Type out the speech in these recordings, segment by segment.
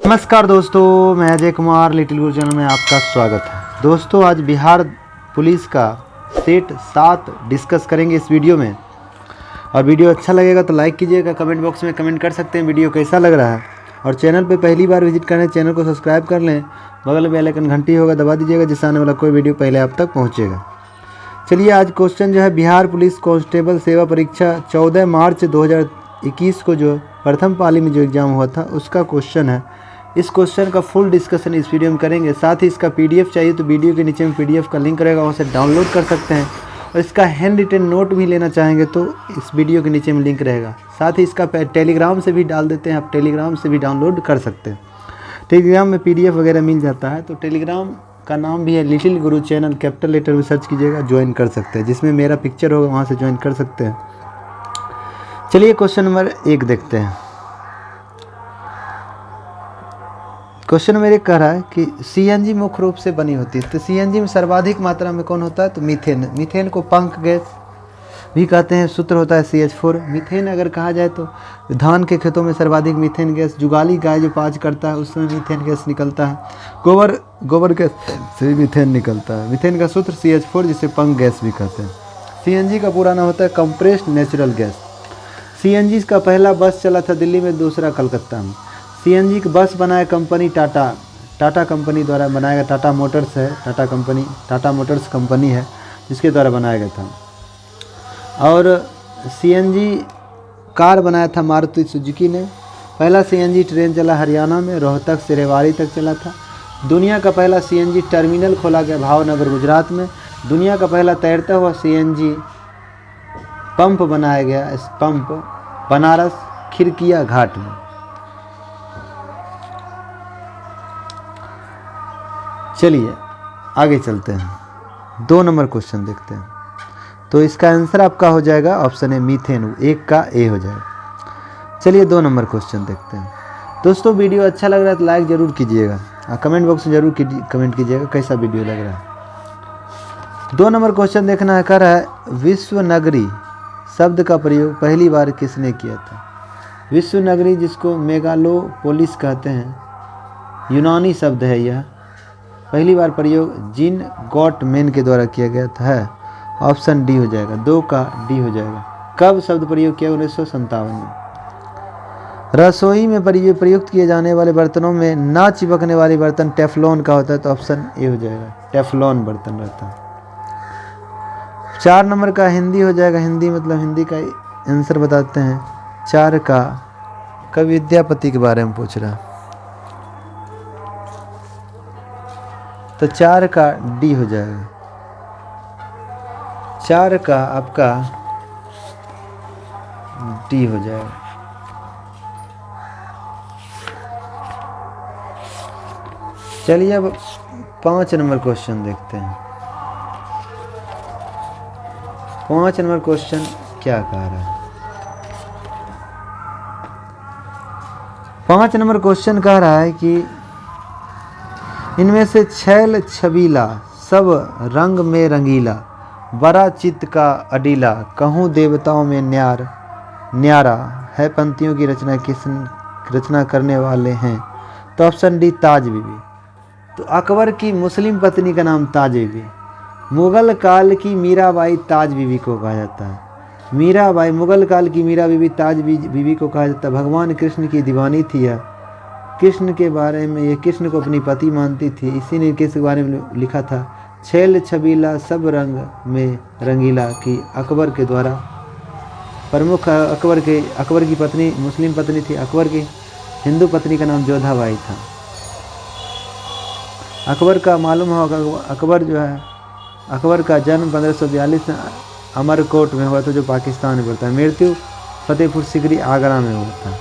नमस्कार दोस्तों, मैं अजय कुमार लिटिल गुरु चैनल में आपका स्वागत है। दोस्तों, आज बिहार पुलिस का सेट 7 डिस्कस करेंगे इस वीडियो में। और वीडियो अच्छा लगेगा तो लाइक कीजिएगा, कमेंट बॉक्स में कमेंट कर सकते हैं वीडियो कैसा लग रहा है। और चैनल पे पहली बार विजिट करें, चैनल को सब्सक्राइब कर लें, बगल में बेल आइकन घंटी होगा दबा दीजिएगा, जिससे आने वाला कोई वीडियो पहले आप तक पहुँचेगा। चलिए, आज क्वेश्चन जो है, बिहार पुलिस कांस्टेबल सेवा परीक्षा 14 मार्च 2021 को जो प्रथम पाली में जो एग्ज़ाम हुआ था उसका क्वेश्चन है। इस क्वेश्चन का फुल डिस्कशन इस वीडियो में करेंगे। साथ ही इसका पीडीएफ चाहिए तो वीडियो के नीचे में पीडीएफ का लिंक रहेगा, वहाँ से डाउनलोड कर सकते हैं। और इसका हैंड रिटन नोट भी लेना चाहेंगे तो इस वीडियो के नीचे में लिंक रहेगा। साथ ही इसका टेलीग्राम से भी डाल देते हैं, आप टेलीग्राम से भी डाउनलोड कर सकते हैं। टेलीग्राम में पीडीएफ वगैरह मिल जाता है। तो टेलीग्राम का नाम भी है लिटिल गुरु चैनल, कैपिटल लेटर में सर्च कीजिएगा, ज्वाइन कर सकते हैं, जिसमें मेरा पिक्चर होगा, वहाँ से ज्वाइन कर सकते हैं। चलिए, क्वेश्चन नंबर 1 देखते हैं। क्वेश्चन नंबर 1 कह रहा है कि सीएनजी मुख्य रूप से बनी होती है। तो सीएनजी में सर्वाधिक मात्रा में कौन होता है? तो मीथेन। मीथेन को पंख गैस भी कहते हैं। सूत्र होता है CH4। मीथेन अगर कहा जाए तो धान के खेतों में सर्वाधिक मीथेन गैस, जुगाली गाय जो पाज करता है उसमें मीथेन गैस निकलता है। गोबर गैस से भी मीथेन निकलता है। मीथेन का सूत्र CH4, जिसे पंख गैस भी कहते हैं। सीएनजी का पूरा नाम होता है कंप्रेस्ड नेचुरल गैस। सीएनजी का पहला बस चला था दिल्ली में, दूसरा कलकत्ता में। सीएनजी की बस बनाया कंपनी टाटा कंपनी द्वारा बनाया गया। टाटा मोटर्स है, टाटा मोटर्स कंपनी है जिसके द्वारा बनाया गया था। और सीएनजी कार बनाया था मारुति सुजुकी ने। पहला सीएनजी ट्रेन चला हरियाणा में, रोहतक से रेवाड़ी तक चला था। दुनिया का पहला सीएनजी टर्मिनल खोला गया भावनगर गुजरात में। दुनिया का पहला तैरता हुआ सीएनजी पंप बनाया गया, इस पंप बनारस खिरकिया घाट में। चलिए आगे चलते हैं, 2 नंबर क्वेश्चन देखते हैं। तो इसका आंसर आपका हो जाएगा ऑप्शन ए मीथेन, 1 का ए हो जाएगा। चलिए 2 नंबर क्वेश्चन देखते हैं। दोस्तों, वीडियो अच्छा लग रहा है तो लाइक ज़रूर कीजिएगा, कमेंट बॉक्स में ज़रूर कमेंट कीजिएगा कैसा वीडियो लग रहा है। 2 नंबर क्वेश्चन देखना है। कह रहा है विश्व नगरी शब्द का प्रयोग पहली बार किसने किया था? विश्व नगरी, जिसको मेगालोपोलिस कहते हैं, यूनानी शब्द है। यह पहली बार प्रयोग जीन गॉटमैन के द्वारा किया गया था। ऑप्शन डी हो जाएगा, 2 का डी हो जाएगा। कब शब्द प्रयोग किया? 1957 में। रसोई में प्रयुक्त किए जाने वाले बर्तनों में ना चिपकने वाली बर्तन टेफलॉन का होता है, तो ऑप्शन ए हो जाएगा, टेफलॉन बर्तन रहता है। 4 नंबर का हिंदी हो जाएगा। हिंदी मतलब हिंदी का आंसर बताते हैं। 4 का कवि विद्यापति के बारे में पूछ रहा है, तो 4 का डी हो जाएगा। 4 का आपका डी हो जाएगा। चलिए अब 5 नंबर क्वेश्चन देखते हैं। 5 नंबर क्वेश्चन क्या कह रहा है? 5 नंबर क्वेश्चन कह रहा है कि इनमें से छैल छबीला सब रंग में रंगीला, बड़ा चित्त का अडीला, कहूँ देवताओं में न्यारा है, पंक्तियों की रचना करने वाले हैं, तो ऑप्शन डी ताज बीबी। तो अकबर की मुस्लिम पत्नी का नाम ताज बीबी। मुगल काल की मीराबाई ताज बीबी को कहा जाता है। मीराबाई, मुगल काल की मीरा बीबी ताज बीबी को कहा जाता है। भगवान कृष्ण की दीवानी थी यह। कृष्ण के बारे में, ये कृष्ण को अपनी पति मानती थी, इसी ने कृष्ण के बारे में लिखा था, छैल छबीला सब रंग में रंगीला, की अकबर के द्वारा प्रमुख अकबर की पत्नी मुस्लिम पत्नी थी। अकबर की हिंदू पत्नी का नाम जोधाबाई था। अकबर का मालूम होगा, अकबर का जन्म 1542 में अमरकोट में हुआ था, जो पाकिस्तान में पड़ता है। मृत्यु फतेहपुर सिकरी आगरा में हुआ था।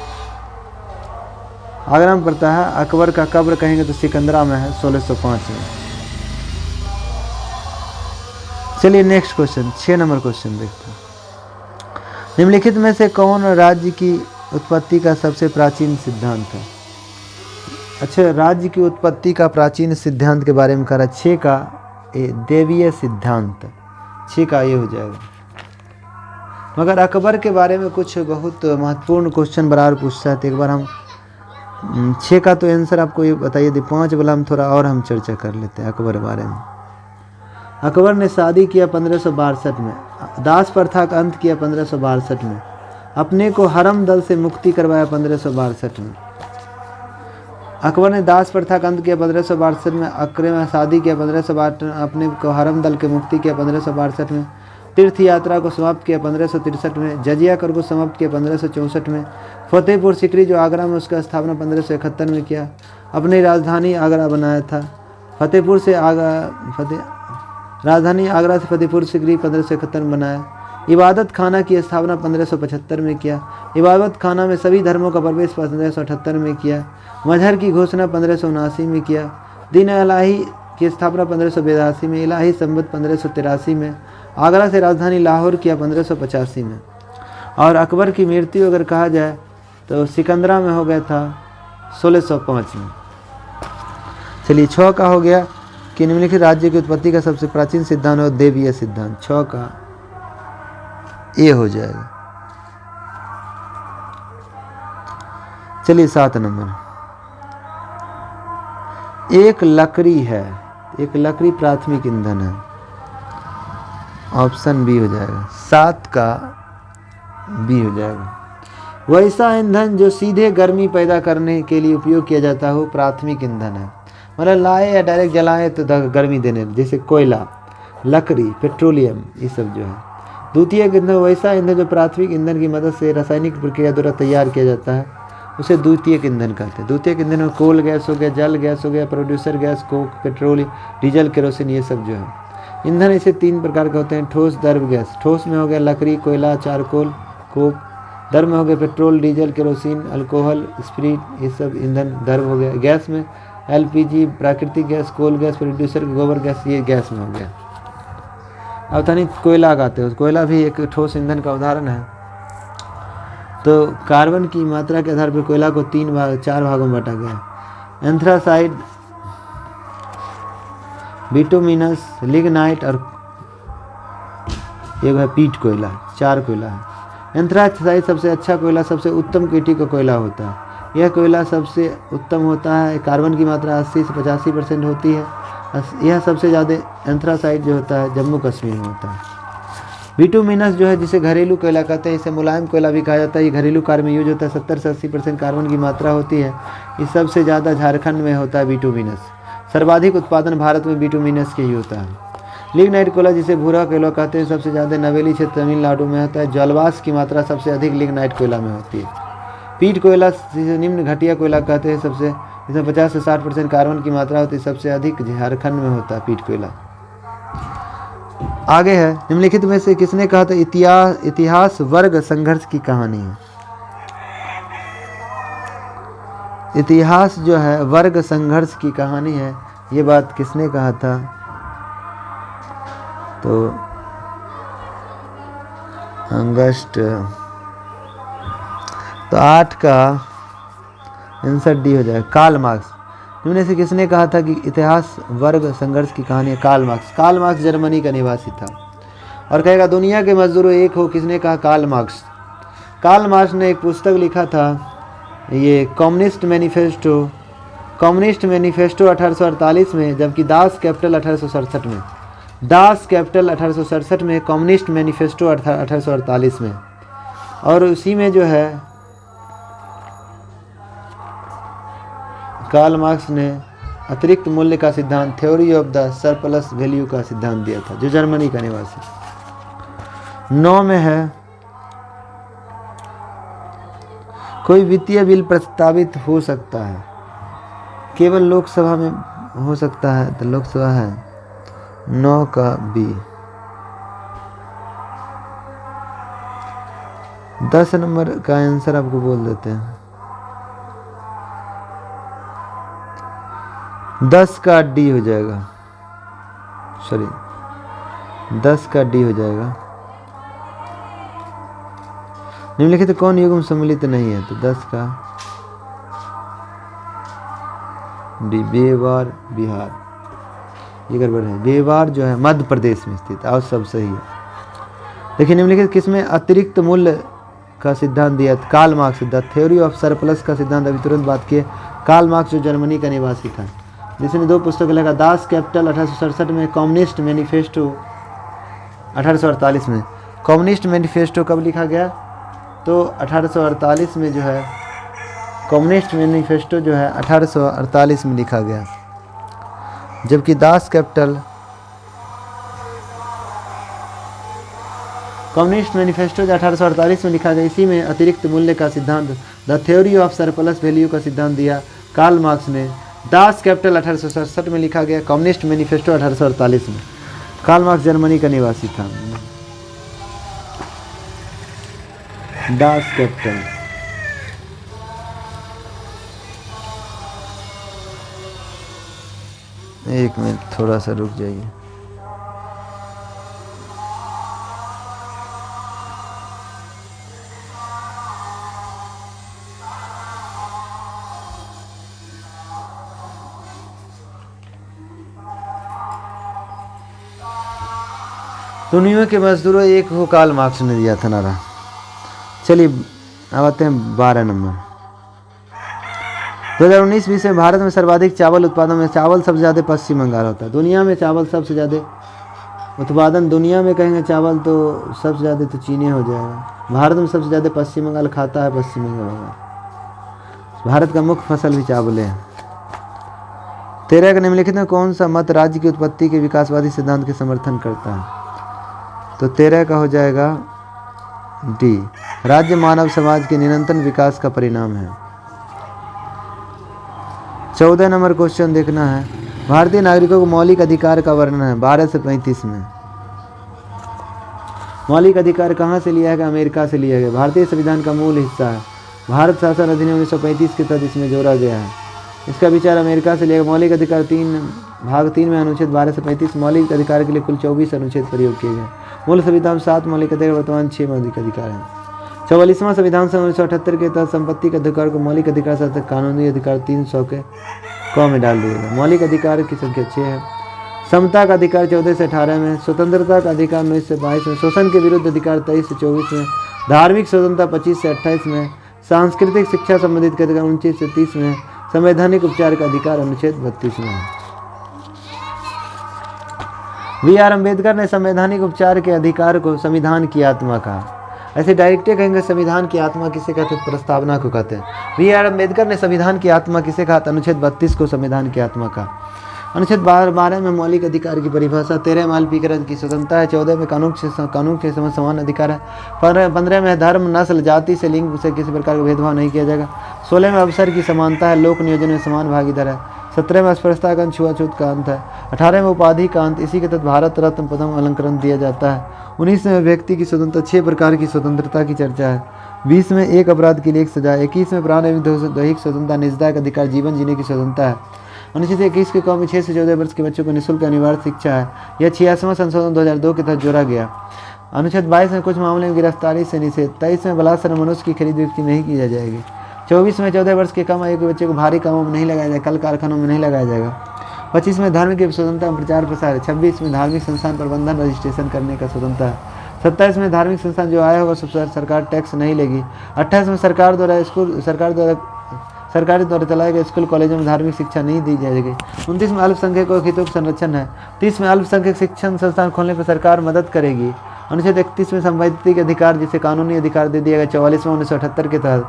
आगरा में पड़ता है। अकबर का कब्र कहेंगे तो सिकंदरा में है, 1605 में। चलिए नेक्स्ट क्वेश्चन, 6 नंबर क्वेश्चन देखते हैं। निम्नलिखित में से कौन राज्य की उत्पत्ति का सबसे प्राचीन सिद्धांत है? अच्छा, राज्य की उत्पत्ति का प्राचीन सिद्धांत के बारे में कह रहा है। 6 का देवीय सिद्धांत, 6 का ये हो जाएगा। मगर अकबर के बारे में कुछ बहुत महत्वपूर्ण क्वेश्चन बराबर पूछता है, तो एक बार हम 6 का तो आंसर आपको ये बताइए दी। 5 वाला हम थोड़ा और हम चर्चा कर लेते हैं अकबर बारे में। अकबर ने शादी किया 1562 में, दास प्रथा का अंत किया 1562 में, अपने को हरम दल से मुक्ति करवाया 1562 में। अकबर ने दास प्रथा का अंत किया 1562 में, अकबर में शादी किया 1562 में, अपने को हरम दल के मुक्ति किया 1562 में, तीर्थ यात्रा को समाप्त किया 1563 में, जजिया कर को समाप्त किया 1564 में, फतेहपुर सिकरी जो आगरा में उसका स्थापना 1571 में किया, अपनी राजधानी आगरा बनाया था। राजधानी आगरा से फतेहपुर सिकरी 1571 में बनाया। इबादत खाना की स्थापना 1575 में किया। इबादत खाना में सभी धर्मों का प्रवेश 1578 में किया। मजहर की घोषणा 1579 में किया। दीन इलाही की स्थापना 1582 में, इलाही संबत 1583 में, आगरा से राजधानी लाहौर किया 1585 में। और अकबर की मृत्यु अगर कहा जाए तो सिकंदरा में हो गया था 1605 में। चलिए 6 का हो गया कि निम्नलिखित राज्य की उत्पत्ति का सबसे प्राचीन सिद्धांत और देवीय सिद्धांत। 6 का ये हो जाएगा। चलिए 7 नंबर, एक लकड़ी है, एक लकड़ी प्राथमिक ईंधन है। ऑप्शन बी हो जाएगा। 7 का बी हो जाएगा। वैसा ईंधन जो सीधे गर्मी पैदा करने के लिए उपयोग किया जाता हो प्राथमिक ईंधन है। मतलब लाए या डायरेक्ट जलाएं तो गर्मी देने, जैसे कोयला, लकड़ी, पेट्रोलियम, ये सब जो है। द्वितीय ईंधन वैसा ईंधन जो प्राथमिक ईंधन की मदद से रासायनिक प्रक्रिया द्वारा तैयार किया जाता है, उसे द्वितीय ईंधन कहते हैं। द्वितीय ईंधन में कोल गैस हो गया, जल गैस हो गया, producer gas, Coke, petrol, diesel, kerosene, ये सब जो है। ईंधन इसे 3 प्रकार के होते हैं। ठोस, द्रव, गैस। ठोस में हो गया लकड़ी, कोयला, चारकोल, कोक। द्रव में हो गया petrol, diesel, kerosene, alcohol, spirit, ये सब ईंधन द्रव हो गया। गैस में एलपीजी, प्राकृतिक गैस, कोल गैस, प्रोड्यूसर, गोबर गैस, ये गैस में हो गया। अब तनिक कोयला गाते हो, कोयला भी एक ठोस ईंधन का उदाहरण है। तो कार्बन की मात्रा के आधार पर कोयला को 4 भागों में बांटा गया। एंथ्रासाइड, बिटुमिनस, लिग्नाइट और एक है पीट कोयला। 4 कोयला है। एंथ्रासाइड सबसे अच्छा कोयला, सबसे उत्तम क्वालिटी का कोयला होता है। यह कोयला सबसे उत्तम होता है। कार्बन की मात्रा 80 से 85% होती है। यह सबसे ज़्यादा एंथ्रासाइड जो होता है जम्मू कश्मीर में होता है। बिटुमिनस जो है जिसे घरेलू कोयला कहते हैं, इसे मुलायम कोयला भी कहा जाता है। ये घरेलू कार्य में यूज होता है। 70 से 80% कार्बन की मात्रा होती है। ये सबसे ज़्यादा झारखंड में होता है बिटुमिनस। सर्वाधिक उत्पादन भारत में बिटुमिनस के ही होता है। लिग्नाइट कोयला जिसे भूरा कोयला कहते हैं, सबसे ज़्यादा नवेली क्षेत्र तमिलनाडु में होता है। जलवाष्प की मात्रा सबसे अधिक लिग्नाइट कोयला में होती है। पीट कोयला जिसे निम्न घटिया कोयला कहते हैं, सबसे इसमें 50 से 60% कार्बन की मात्रा होती है। सबसे अधिक झारखंड में होता है पीट कोयला। आगे है, निम्नलिखित में से किसने कहा था इतिहास वर्ग संघर्ष की कहानी है। इतिहास जो है वर्ग संघर्ष की कहानी है, ये बात किसने कहा था? तो अगस्त। तो 8 का आंसर डी हो जाएगा, कार्ल मार्क्स। इनमें से किसने कहा था कि इतिहास वर्ग संघर्ष की कहानी है? Karl Marx. Karl Marx Germany का निवासी था। और कहेगा दुनिया के मजदूरों एक हो, किसने कहा? Karl Marx. कार्ल मार्क्स ने एक पुस्तक लिखा था, ये कम्युनिस्ट मैनिफेस्टो 1848 में, जबकि दास कैपिटल 1867 में। दास कैपिटल 1867 में, कम्युनिस्ट मैनिफेस्टो 1848 में। और उसी में जो है कार्ल मार्क्स ने अतिरिक्त मूल्य का सिद्धांत, theory of the surplus value का सिद्धांत दिया था, जो जर्मनी का निवासी। 9 में है, कोई वित्तीय बिल प्रस्तावित हो सकता है, केवल लोकसभा में हो सकता है, तो लोकसभा है। 9 का बी। 10 नंबर का आंसर आपको बोल देते हैं। 10 का डी हो जाएगा, सॉरी 10 का डी हो जाएगा। निम्नलिखित तो कौन युग्म सम्मिलित नहीं है? तो 10 का डी, बेवार बिहार, ये गड़बड़ है। बेवार जो है मध्य प्रदेश में स्थित, और सब सही है। देखिए निम्नलिखित किसमें अतिरिक्त मूल्य का सिद्धांत दिया? कार्ल मार्क्स सिद्धांत। थ्योरी ऑफ सरप्लस का सिद्धांत अभी तुरंत बात किए, कार्ल मार्क्स जो जर्मनी का निवासी था, जिसने 2 पुस्तकें लिखा, दास कैपिटल 1867 में, कम्युनिस्ट मैनिफेस्टो 1848 में। कम्युनिस्ट मैनिफेस्टो कब लिखा गया? तो 1848 में जो है कम्युनिस्ट मैनिफेस्टो जो है 1848 में लिखा गया, जबकि दास कैपिटल कम्युनिस्ट मैनिफेस्टो जो 1848 में लिखा गया, इसी में अतिरिक्त मूल्य का सिद्धांत, the theory of surplus value का सिद्धांत दिया कार्ल मार्क्स ने। दास कैपिटल 1867 में लिखा गया, कम्युनिस्ट मैनिफेस्टो 1848 में। कार्ल मार्क्स जर्मनी का निवासी था। दास कैपिटल, एक मिनट थोड़ा सा रुक जाइए। दुनिया के मजदूरों एक हो, कार्ल मार्क्स ने दिया था नारा। चलिए अब आते हैं 12 नंबर। 2019-20 में भारत में सर्वाधिक चावल उत्पादन में, चावल सबसे ज़्यादा पश्चिम बंगाल होता है। दुनिया में चावल सबसे ज़्यादा उत्पादन, दुनिया में कहेंगे चावल तो सबसे ज़्यादा तो चीनी हो जाएगा। भारत में सबसे ज़्यादा पश्चिम बंगाल खाता है, पश्चिम बंगाल। भारत का मुख्य फसल भी चावल है। 13 के निम्नलिखित में कौन सा मत राज्य की उत्पत्ति के विकासवादी सिद्धांत के समर्थन करता है? तो 13 का हो जाएगा डी, राज्य मानव समाज के निरंतर विकास का परिणाम है। 14 नंबर क्वेश्चन देखना है, भारतीय नागरिकों को मौलिक अधिकार का वर्णन है 12 से 35 में। मौलिक अधिकार कहाँ से लिया है? अमेरिका से लिया गया, भारतीय संविधान का मूल हिस्सा है। भारत शासन अधिनियम 1935 के तहत इसमें जोड़ा गया है। इसका विचार अमेरिका से लिया गया। मौलिक अधिकार भाग 3 में अनुच्छेद 12 से 35 मौलिक अधिकार के लिए कुल 24 अनुच्छेद प्रयोग किए गए। मूल संविधान 7 मौलिक अधिकार, वर्तमान 6 मौलिक अधिकार हैं। 44वां संविधान सन 1978 के तहत संपत्ति के अधिकार को मौलिक अधिकार से कानूनी अधिकार 300 के क में डाल दिया गया। मौलिक अधिकार की संख्या 6 है। समता का अधिकार 14 से 18 में, स्वतंत्रता का अधिकार 19 से 22 में, शोषण के विरुद्ध अधिकार 23 से 24 में, धार्मिक स्वतंत्रता 25 से 28 में, सांस्कृतिक शिक्षा संबंधित के अधिकार 29 से 30 में, संवैधानिक उपचार का अधिकार अनुच्छेद 32 में है। बी.आर. अम्बेडकर ने संवैधानिक उपचार के अधिकार को संविधान की आत्मा कहा। ऐसे डायरेक्टे कहेंगे संविधान की आत्मा किसे कहते हैं? प्रस्तावना को कहते हैं। बी.आर. अम्बेडकर ने संविधान की आत्मा किसे कहा? अनुच्छेद 32 को संविधान की आत्मा कहा। अनुच्छेद 12 में मौलिक अधिकार की परिभाषा, 13 में अल्पीकरण की स्वतंत्रता है, 14 में कानून के समान अधिकार है, 15 में धर्म, नस्ल, जाति से, लिंग से किसी प्रकार का भेदभाव नहीं किया जाएगा, 16 में अवसर की समानता है, लोक नियोजन में समान भागीदार है, 17 में अस्पृश्यता का अंत, छुआछूत का अंत है, 18 में उपाधि का अंत, इसी के तहत भारत रत्न पद्म अलंकरण दिया जाता है, 19 में व्यक्ति की स्वतंत्रता, 6 प्रकार की स्वतंत्रता की चर्चा है, 20 में एक अपराध के लिए एक सजा, 21 में प्राण एवं दैहिक स्वतंत्रता, निजदायक अधिकार, जीवन जीने की स्वतंत्रता है। अनुच्छेद 21 के कौम में 6 से 14 वर्ष के बच्चों को निःशुल्क अनिवार्य शिक्षा है। यह 86वां संशोधन 2002 के तहत जोड़ा गया। अनुच्छेद 22 में कुछ मामले में गिरफ्तारी से निषेध, 23 में बलात्कार मनुष्य की खरीद बिक्री नहीं की जाएगी, 24 में 14 वर्ष के कम आयु के बच्चे को भारी कामों में नहीं लगाया जाएगा, कल कारखानों में नहीं लगाया जाएगा, 25 में धार्मिक स्वतंत्रता प्रचार प्रसार, 26 में धार्मिक संस्थान प्रबंधन रजिस्ट्रेशन करने का स्वतंत्रता है, 27 में धार्मिक संस्थान जो आया होगा सरकार टैक्स नहीं लेगी, 28 में सरकार द्वारा चलाए गए स्कूल कॉलेजों में धार्मिक शिक्षा नहीं दी जाएगी, 29 में अल्पसंख्यकों के हितों का संरक्षण है, 30 में अल्पसंख्यक शिक्षण संस्थान खोलने पर सरकार मदद करेगी, अनुच्छेद 31 में संवैधानिक अधिकार जिसे कानूनी अधिकार दे दिया गया 44 में 1978 के तहत,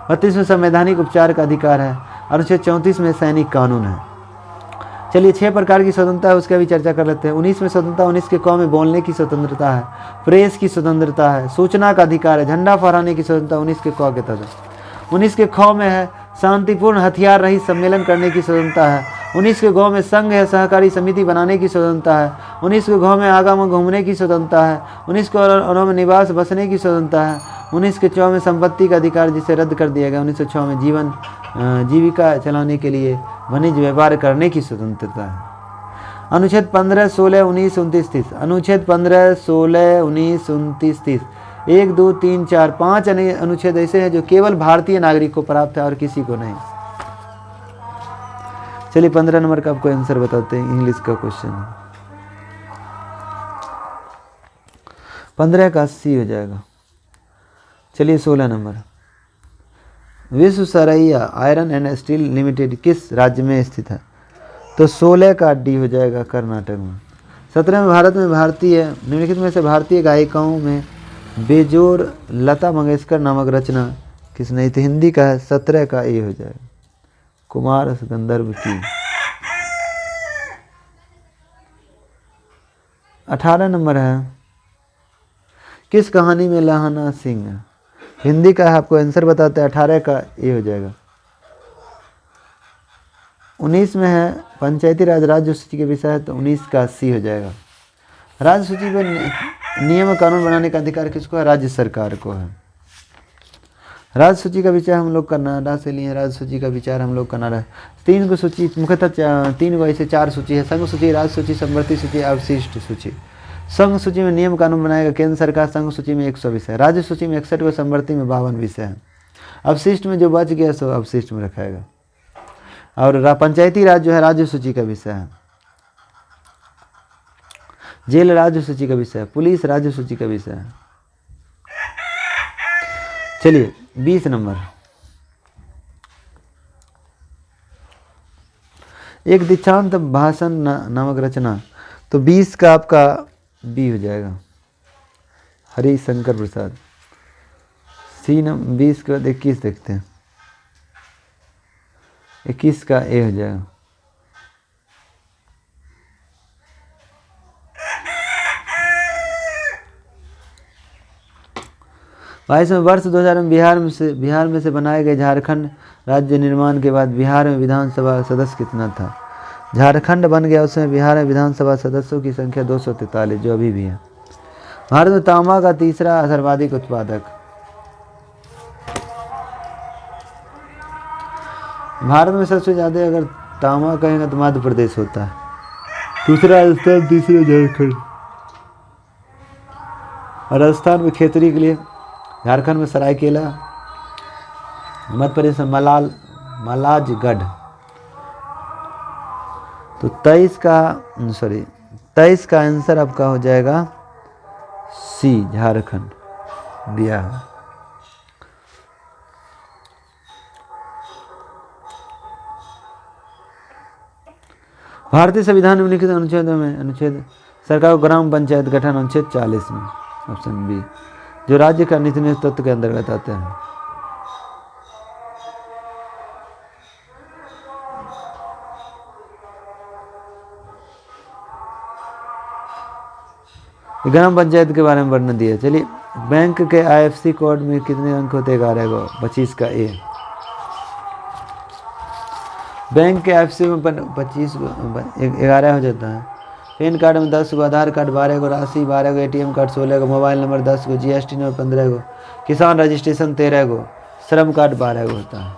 32 में संवैधानिक उपचार का अधिकार है, अनुच्छेद 34 में सैनिक कानून है। चलिए 6 प्रकार की स्वतंत्रता है उसका भी चर्चा कर लेते हैं। 19 में स्वतंत्रता, 19 के क में बोलने की स्वतंत्रता है, प्रेस की स्वतंत्रता है, सूचना का अधिकार है, झंडा फहराने की स्वतंत्रता 19 के क के तहत। 19 के ख में है शांतिपूर्ण हथियार रहित सम्मेलन करने की स्वतंत्रता है, 19 के गौ में संघ या सहकारी समिति बनाने की स्वतंत्रता है, 19 के गौ में आगम घूमने की स्वतंत्रता है, 19 के औरों में निवास बसने की स्वतंत्रता है, 19 के 6 में संपत्ति का अधिकार जिसे रद्द कर दिया गया, 1906 में जीविका चलाने के लिए वाणिज्य व्यापार करने की स्वतंत्रता है। अनुच्छेद 15, 16, 19, 29, 30, अनुच्छेद 15, 16, 19, 29, 30, 1, 2, 3, 4, 5 अनुच्छेद ऐसे हैं जो केवल भारतीय नागरिक को प्राप्त है और किसी को नहीं। चलिए 15 नंबर का आपको आंसर बताते हैं, इंग्लिश का क्वेश्चन। 15 का 80 हो जाएगा। चलिए 16 नंबर, विश्व Saraiya iron and steel limited किस राज्य में स्थित है? तो 16 का डी हो जाएगा, कर्नाटक में। 17 में, भारत में भारतीय निम्नलिखित में से भारतीय गायिकाओं में बेजोड़ लता मंगेशकर नामक रचना किसने? तो हिंदी का है, 17 का ए हो जाएगा, कुमार गंधर्व की। 18 नंबर है, किस कहानी में लहाना सिंह? हिंदी का है, आपको आंसर बताते हैं, 18 का ए हो जाएगा। 19 में है, पंचायती राज राज्य सूची के विषय है, तो 19 का सी हो जाएगा। राज्य सूची पर नियम कानून बनाने का अधिकार किसको है? राज्य सरकार को है। राज्य सूची का विचार हम लोग कनाडा से लिए, राज्य सूची का विचार हम लोग कनाडा। 3 को सूची मुख्यतः 3 को ऐसे 4 सूची है, संघ सूची, राज्य सूची, समवर्ती सूची, अवशिष्ट सूची। संघ सूची में नियम कानून बनाएगा केंद्र सरकार, संघ सूची में 100 विषय, राज्य सूची में 61 व समवर्ती में 52 विषय है। अवशिष्ट में जो बच गया सो अवशिष्ट में रखाएगा। और पंचायती राज जो है राज्य सूची का विषय है। जेल राज्य सूची का विषय है, पुलिस राज्य सूची का विषय है। चलिए 20 नंबर, एक दीक्षांत भाषण नामक रचना, तो 20 का आपका बी हो जाएगा, हरिशंकर प्रसाद। सी नंबर 20 के बाद 21 देखते हैं, 21 का ए हो जाएगा। बाईस में, वर्ष 2000 में बिहार में से बनाए गए झारखंड राज्य निर्माण के बाद बिहार में विधानसभा सदस्य कितना था? झारखंड बन गया उसमें बिहार में विधानसभा सदस्यों की संख्या 243, जो अभी भी है। भारत में तांबा का तीसरा सर्वाधिक उत्पादक, भारत में सबसे ज़्यादा अगर तांबा कहेंगे तो मध्य प्रदेश होता है, दूसरा राजस्थान, तीसरा झारखंड। राजस्थान में खेतरी के लिए, झारखंड में सरायकेला, मध्य प्रदेश में मलाजगढ़। तो 23 का आंसर आपका हो जाएगा सी, झारखंड दिया है। भारतीय संविधान में निम्नलिखित अनुच्छेदों में अनुच्छेद सरकार को ग्राम पंचायत गठन, अनुच्छेद 40 में, ऑप्शन बी, जो राज्य का नीति तत्व के अंतर्गत आते हैं। ग्राम पंचायत के बारे में वर्णन दिया। चलिए, बैंक के IFSC कोड में कितने अंक होते हैं? 11 को, 25 का ए। बैंक के IFSC में 25 11 हो जाता है। पैन कार्ड में 10 को, आधार कार्ड 12 को, राशि 12 को, ATM कार्ड 16 को, मोबाइल नंबर 10 को, GST नंबर 15 को, किसान रजिस्ट्रेशन 13 को, श्रम कार्ड 12 को होता है।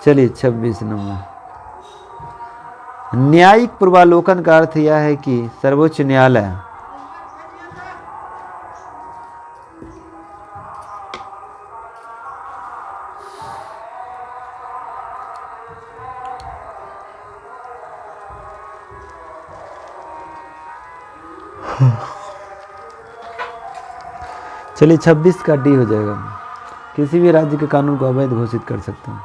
चलिए 26 नंबर, न्यायिक पूर्वालोकन का अर्थ यह है कि सर्वोच्च न्यायालय चलिए 26 का डी हो जाएगा, किसी भी राज्य के कानून को अवैध घोषित कर सकते हैं।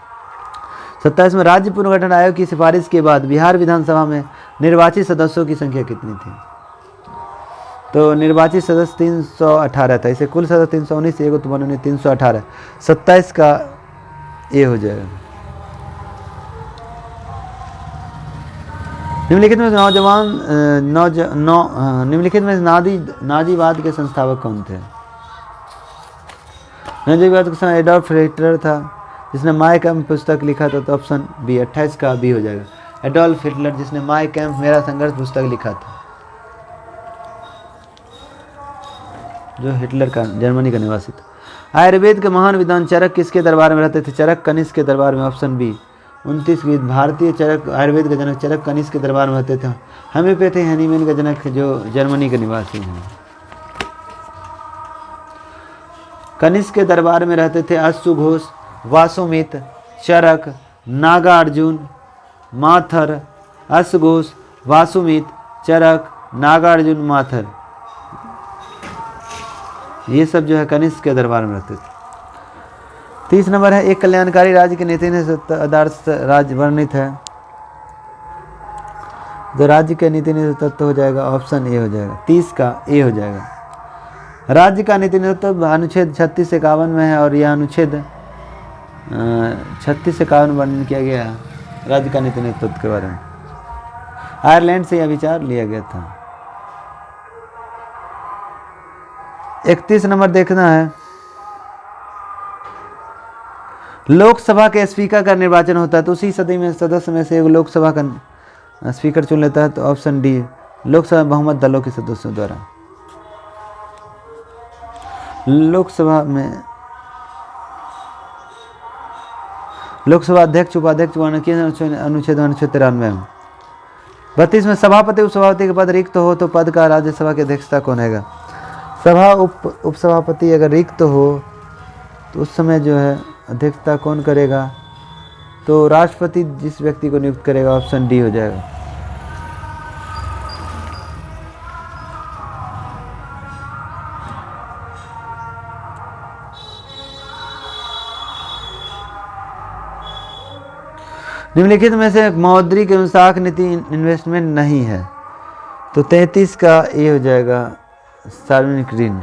27 में, राज्य पुनर्गठन आयोग की सिफारिश के बाद बिहार विधानसभा में निर्वाचित सदस्यों की संख्या कितनी थी? तो निर्वाचित सदस्य 318 था, इसे कुल सदस्य 319, एगो तो बने 318। 27 का ए हो जाएगा। निम्नलिखित में निम्नलिखित में नाजीवाद के संस्थापक कौन थे? नाजीवाद का एडॉल्फ हिटलर था, जिसने माय कैम्प पुस्तक लिखा था, तो ऑप्शन बी, 28 का बी हो जाएगा। एडॉल्फ हिटलर, जिसने माय कैम्प मेरा संघर्ष पुस्तक लिखा था, जो हिटलर का जर्मनी का निवासी था। आयुर्वेद के महान विद्वान चरक किसके दरबार में रहते थे? चरक कनिष्क के दरबार में, ऑप्शन बी। 29 भारतीय चरक आयुर्वेद के जनक चरक कनिष्क के दरबार में रहते थे। होम्योपैथी हैनीमैन का जनक जो जर्मनी के निवासी हैं। कनिष्क के दरबार में रहते थे अश्वघोष, वासुमित, चरक, नागार्जुन, माथर। अश्वघोष, वासुमित, चरक, नागार्जुन, माथर। ये सब जो है कनिष्क के दरबार में रहते थे। 30 नंबर है, एक कल्याणकारी राज्य के नीति आदर्श राज्य वर्णित है। जो राज्य के नीति तत्व हो जाएगा ऑप्शन ए हो जाएगा, 30 का ए हो जाएगा। राज्य का नीति तत्व अनुच्छेद 36 से 51 में है और यह अनुच्छेद 36 से 51 वर्णन किया गया है राज्य का नीति तत्व के बारे में। आयरलैंड से यह विचार लिया गया था। 31 नंबर देखना है, लोकसभा के स्पीकर का निर्वाचन होता है तो उसी सदस्य में से एक लोकसभा का स्पीकर चुन लेता है, तो ऑप्शन डी लोकसभा बहुमत दलों के सदस्यों द्वारा। लोकसभा में लोकसभा अध्यक्ष उपाध्यक्ष अनुच्छेद 93 में। 32 में सभापति उपसभापति के पद रिक्त हो तो पद का राज्यसभा की अध्यक्षता कौन हैगा। सभा उपसभापति अगर रिक्त हो तो उस समय जो है अध्यक्षता कौन करेगा, तो राष्ट्रपति जिस व्यक्ति को नियुक्त करेगा, ऑप्शन डी हो जाएगा। निम्नलिखित में से मौद्रिक एवं साख नीति इन्वेस्टमेंट नहीं है, तो 33 का ए हो जाएगा, सार्वजनिक ऋण।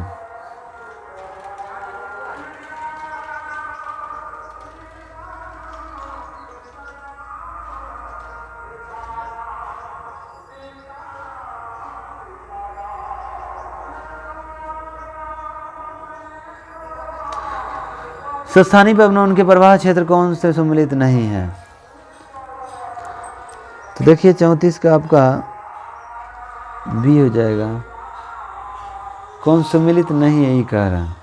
स्थानीय भवनों उनके प्रवाह क्षेत्र कौन से सम्मिलित नहीं है, तो देखिए 34 का आपका बी हो जाएगा, कौन सम्मिलित नहीं है ये कह रहा है।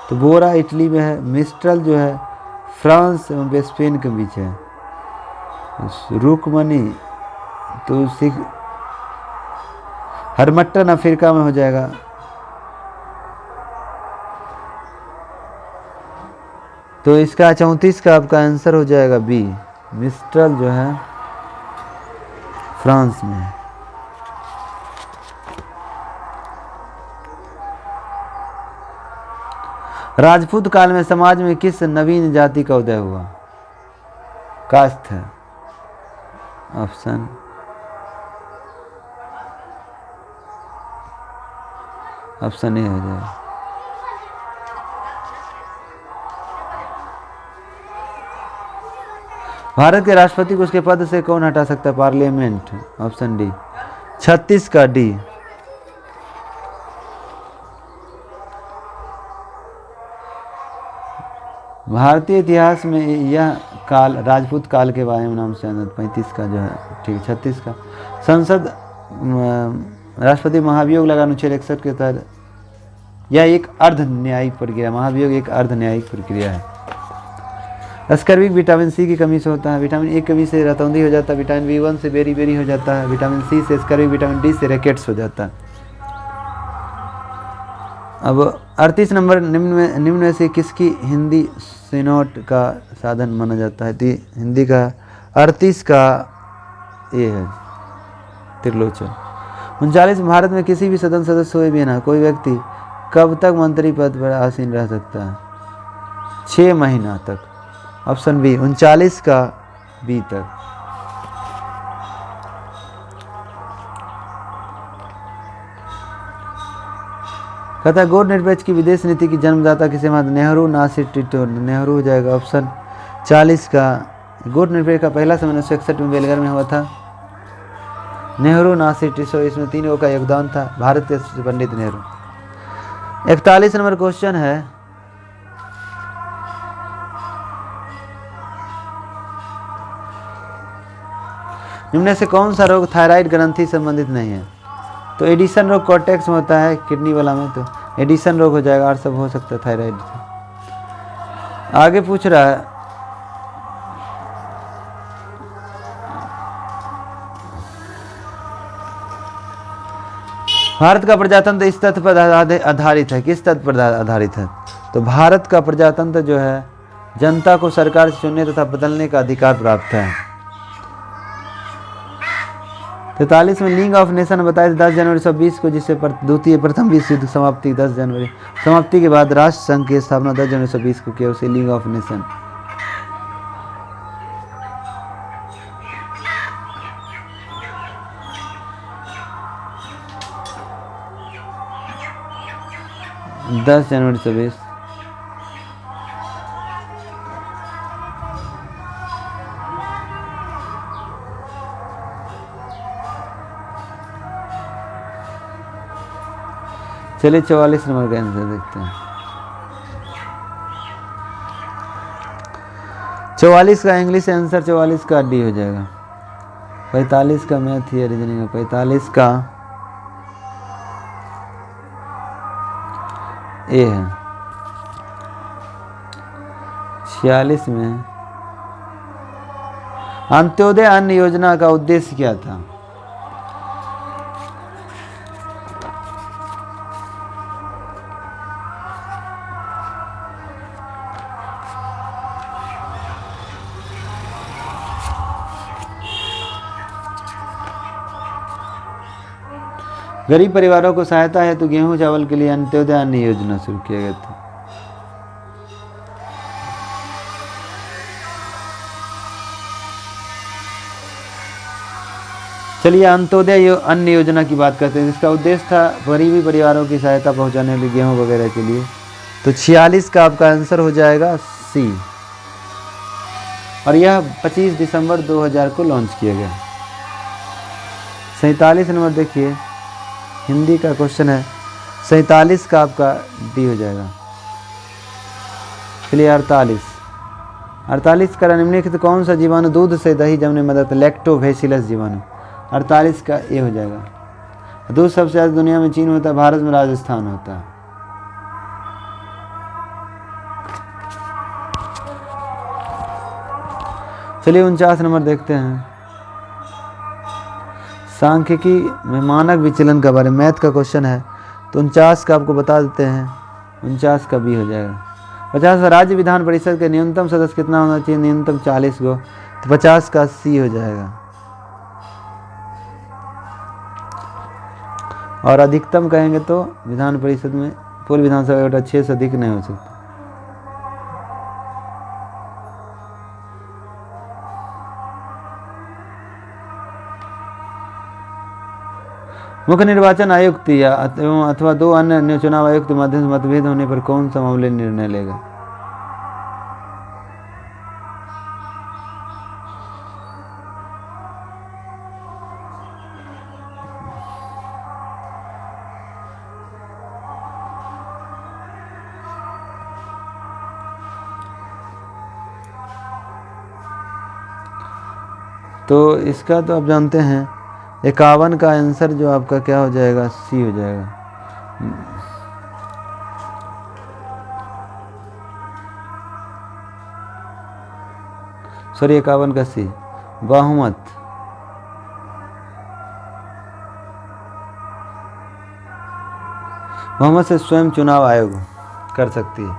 तो बोरा इटली में है, मिस्ट्रल जो है फ्रांस एवं स्पेन के बीच है, रुकमनी तो हरमट्टन अफ्रीका में हो जाएगा। तो इसका 34 का आपका आंसर हो जाएगा बी, मिस्ट्रल जो है फ्रांस में। राजपूत काल में समाज में किस नवीन जाति का उदय हुआ, कास्ट है, ऑप्शन ए हो जाएगा। भारत के राष्ट्रपति को उसके पद से कौन हटा सकता है, पार्लियामेंट, ऑप्शन डी। 36 का डी। भारतीय इतिहास में यह काल राजपूत काल के बारे में नाम से जाना। 35 का जो है ठीक, 36 का संसद राष्ट्रपति महाभियोग लगा अनुच्छेद 61 के तहत। यह एक अर्ध न्यायिक प्रक्रिया, महाभियोग एक अर्ध न्यायिक प्रक्रिया है। स्कर्विक विटामिन सी की कमी से होता है, विटामिन ए की कमी से रतौंधी हो जाता है, विटामिन B1 से बेरी बेरी हो जाता है, विटामिन सी से स्कर्विक, विटामिन डी से रैकेट्स हो जाता है। अब 38 नंबर, निम्न में से किसकी हिंदी सिनोट का साधन माना जाता है, तो हिंदी का 38 का ए है, त्रिलोचन। 39 भारत में किसी भी सदन सदस्य हुए बिना कोई व्यक्ति कब तक मंत्री पद पर आसीन रह सकता है, 6 महीना तक, ऑप्शन बी 39 का बी तक। कहता है गैर निरपेक्ष की विदेश नीति की जन्मदाता किसे मानते, नेहरू, नासिर, टिटो। नेहरू हो जाएगा, ऑप्शन 40 का। गैर निरपेक्ष का पहला सम्मेलन 1961 में बेलगर में हुआ था। नेहरू, नासिर, टिटो, इसमें तीनों का योगदान था, भारत के पंडित नेहरू। 41 नंबर क्वेश्चन है, निम्न से कौन सा रोग थायराइड ग्रंथि संबंधित नहीं है, तो एडिसन रोग कॉर्टेक्स में होता है, किडनी वाला में, तो एडिसन रोग हो जाएगा, और सब हो सकता है थायराइड से। आगे पूछ रहा है भारत का प्रजातंत्र इस तथ्य पर आधारित है, किस तथ्य पर आधारित है, तो भारत का प्रजातंत्र जो है जनता को सरकार से चुनने तथा बदलने का अधिकार प्राप्त है। 43 में लीग ऑफ नेशन बताया 10 जनवरी 1920 को, जिससे द्वितीय प्रथम विश्व युद्ध समाप्ति 10 जनवरी समाप्ति के बाद राष्ट्र संघ की स्थापना 10 जनवरी 1920 को किया, उसे लीग ऑफ नेशन। दस जनवरी 1920। चलिए 44 नंबर का आंसर देखते हैं। 44 का इंग्लिश आंसर 44 का डी हो जाएगा। 45 का मैथ या रीजनिंग, 45 का ए है। 46 में अंत्योदय अन्न योजना का उद्देश्य क्या था? गरीब परिवारों को सहायता है तो गेहूं चावल के लिए अंत्योदय अन्न योजना शुरू किया गया था। चलिए अंत्योदय अन्न योजना की बात करते हैं। इसका उद्देश्य था गरीबी परिवारों की सहायता पहुंचाने के लिए गेहूं वगैरह के लिए। तो 46 का आपका आंसर हो जाएगा सी, और यह 25 दिसंबर 2000 को लॉन्च किया गया। 47 नंबर देखिए, हिंदी का क्वेश्चन है। 47 का आपका डी हो जाएगा। चलिए 48 का निम्नलिखित कौन सा जीवाणु दूध से दही जमने में मदद, लैक्टोबैसिलस जीवाणु। 48 का ए हो जाएगा। दूध सबसे ज़्यादा दुनिया में चीन होता है, भारत में राजस्थान होता है। चलिए 49 नंबर देखते हैं। सांख्यिकी में मानक विचलन के बारे में मैथ का क्वेश्चन है, तो 49 का आपको बता देते हैं। 49 का बी हो जाएगा। 50 राज्य विधान परिषद के न्यूनतम सदस्य कितना होना चाहिए? न्यूनतम 40 को, तो 50 का सी हो जाएगा। और अधिकतम कहेंगे तो विधान परिषद में पूरी विधानसभा का 6 से अधिक नहीं हो सकता। मुख्य निर्वाचन आयुक्त या अथवा दो अन्य चुनाव आयुक्त के मध्य मतभेद होने पर कौन सा मामले निर्णय लेगा? तो इसका तो आप जानते हैं 51 का आंसर जो आपका क्या हो जाएगा? सी हो जाएगा। सॉरी 51 का सी, बहुमत। बहुमत से स्वयं चुनाव आयोग कर सकती है।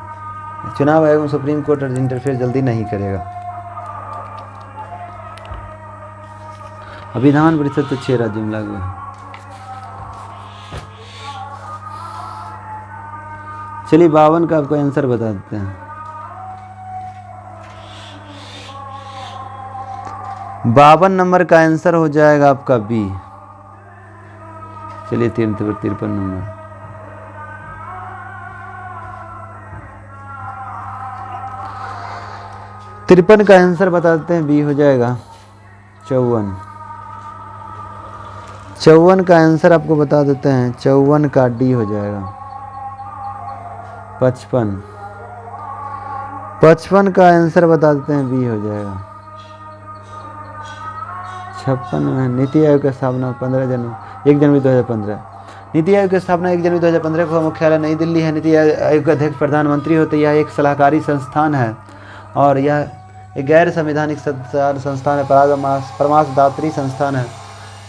चुनाव आयोग में सुप्रीम कोर्ट इंटरफेयर जल्दी नहीं करेगा। विधान परिषद तो 6 राज्यों में लागू है। चलिए 52 का आपको आंसर बता देते हैं। 52 नंबर का आंसर हो जाएगा आपका बी। चलिए 53 नंबर। तिरपन का आंसर बता देते हैं, बी हो जाएगा 54। 54 का आंसर आपको बता देते हैं, 54 का डी हो जाएगा। 55 का आंसर बता देते हैं, बी हो जाएगा। 56 में नीति आयोग की स्थापना 1 जनवरी 2015। नीति आयोग की स्थापना 1 जनवरी 2015 को मुख्यालय नई दिल्ली है। नीति आयोग के अध्यक्ष प्रधानमंत्री होते। यह एक सलाहकारी संस्थान है और यह एक गैर संवैधानिक संस्थान है, परामर्शदात्री संस्थान है।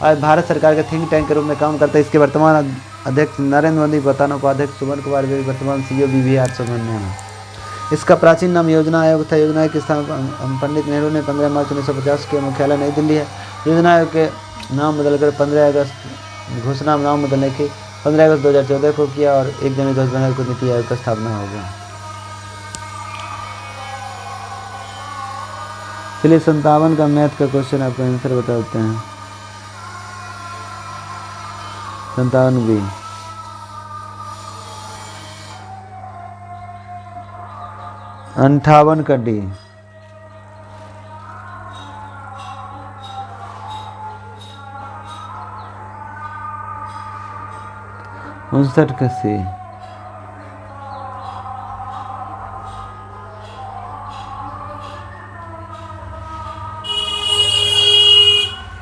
आज भारत सरकार के थिंक टैंक के रूप में काम करता है। इसके वर्तमान अध्यक्ष नरेंद्र मोदी, वर्तमान उपाध्यक्ष सुमन कुमार, वर्तमान CEO BVR सुब्रमण्यम है। इसका प्राचीन नाम योजना आयोग था। योजना की स्थापना पंडित नेहरू ने 15 मार्च 1950 के मुख्यालय नई दिल्ली है। योजना आयोग के नाम बदलकर 15 अगस्त घोषणा नाम बदलने के 15 अगस्त 2014 को किया और 1 जनवरी 2015 को नीति आयोग का स्थापना हो गया। चलिए 57 का मैथ का क्वेश्चन आपका आंसर बता देते हैं। 57 बी। अंठावन का डी। 59 का सी।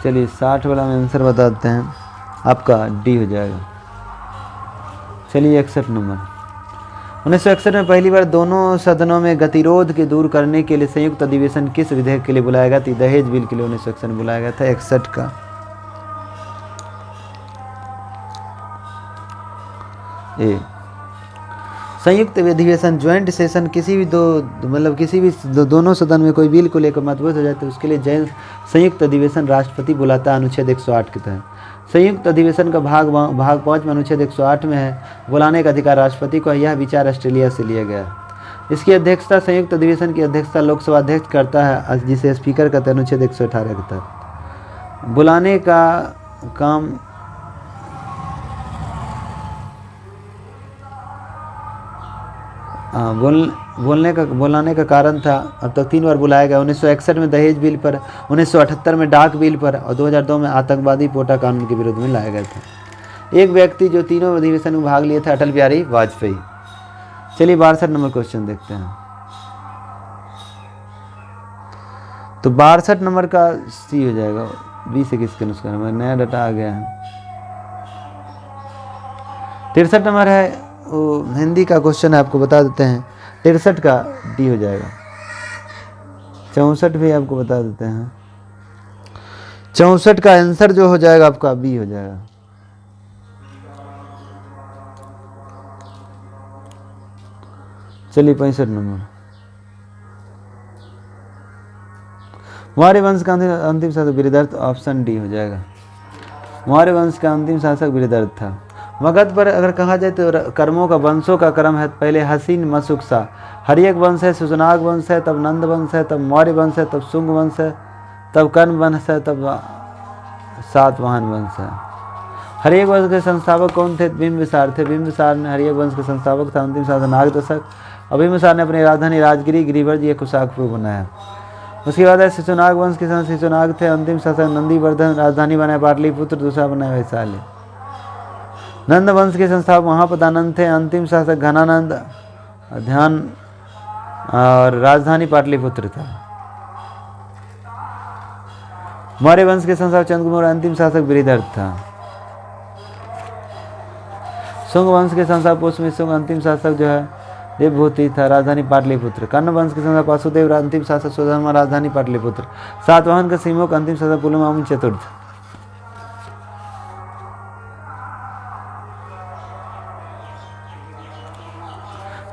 चलिए 60 वाला में आंसर बताते हैं, आपका डी हो जाएगा। चलिए 61 नंबर। 1961 में पहली बार दोनों सदनों में गतिरोध के दूर करने के लिए संयुक्त अधिवेशन किस विधेयक के लिए बुलाया गया था? दहेज बिल के लिए 1961 में बुलाया गया था। 61 का ए। संयुक्त अधिवेशन ज्वाइंट सेशन किसी भी दोनों सदन में कोई बिल को लेकर मतभेद हो जाते है उसके लिए संयुक्त अधिवेशन राष्ट्रपति बुलाता है, अनुच्छेद 108 के तहत। संयुक्त अधिवेशन का भाग 5 में अनुच्छेद 108 में है, बुलाने का अधिकार राष्ट्रपति को। यह विचार ऑस्ट्रेलिया से लिया गया। इसकी अध्यक्षता संयुक्त अधिवेशन की अध्यक्षता लोकसभा अध्यक्ष करता है, जिसे स्पीकर कहते हैं, अनुच्छेद 118 के तहत। बुलाने का काम बुलाने का कारण था, अब तक 3 बार बुलाया गया। 1961 में दहेज बिल पर, 1978 में डाक बिल पर और 2002 में आतंकवादी पोटा कानून के विरोध में लाया गया था। एक व्यक्ति जो तीनों अधिवेशन में भाग लिए थे, अटल बिहारी वाजपेयी। चलिए 62 नंबर क्वेश्चन देखते हैं। तो 62 नंबर का सी हो जाएगा। 20 से किसके नुस्खा नंबर नया डाटा आ गया है। 63 नंबर है, वो हिंदी का क्वेश्चन है, आपको बता देते हैं। 63 का डी हो जाएगा। 64 भी आपको बता देते हैं। 64 का आंसर जो हो जाएगा आपका बी हो जाएगा। चलिए 65 नंबर। मौर्य वंश का अंतिम शासक वीरदर्थ, ऑप्शन डी हो जाएगा। मौर्य वंश का अंतिम शासक वीरदर्थ था। मगध पर अगर कहा जाए तो कर्मों का वंशों का क्रम है, पहले हसीन मसुकसा, हरियक वंश है, सुजनाग वंश है, तब नंद वंश है, तब मौर्य वंश है, तब शुंग वंश है, तब कर्ण वंश है, तब सातवाहन वंश है। हरियक वंश के संस्थापक कौन थे? बिंबिसार थे। बिंबिसार ने हरियक वंश के संस्थापक था। अंतिम शासक नाग दशक। और बिंबिसार ने अपनी राजधानी राजगिरी गिरिवर्ज या कुशाकपुर बनाया। उसके बाद शिशुनाग वंश के संत शिशुनाग थे। अंतिम शासक नंदीवर्धन, राजधानी बनाया पाटलिपुत्र, दूसरा बनाया वैशाली। नंद वंश के संस्थापक महापदानंद थे। अंतिम शासक घनानंद, ध्यान और राजधानी पाटलिपुत्र था। मौर्य वंश के संस्थापक चंद्रगुप्त, अंतिम शासक गिरिधर था। शुंग वंश के संस्थापक पुष्यमित्र शुंग, अंतिम शासक जो है देवभूति था, राजधानी पाटलिपुत्र। कर्ण वंश के संस्थापक वासुदेव, अंतिम शासक सुधर्मा, राजधानी पाटलिपुत्र। सातवाहन का सिमुख, अंतिम शासक पुलमावन चतुर्थ।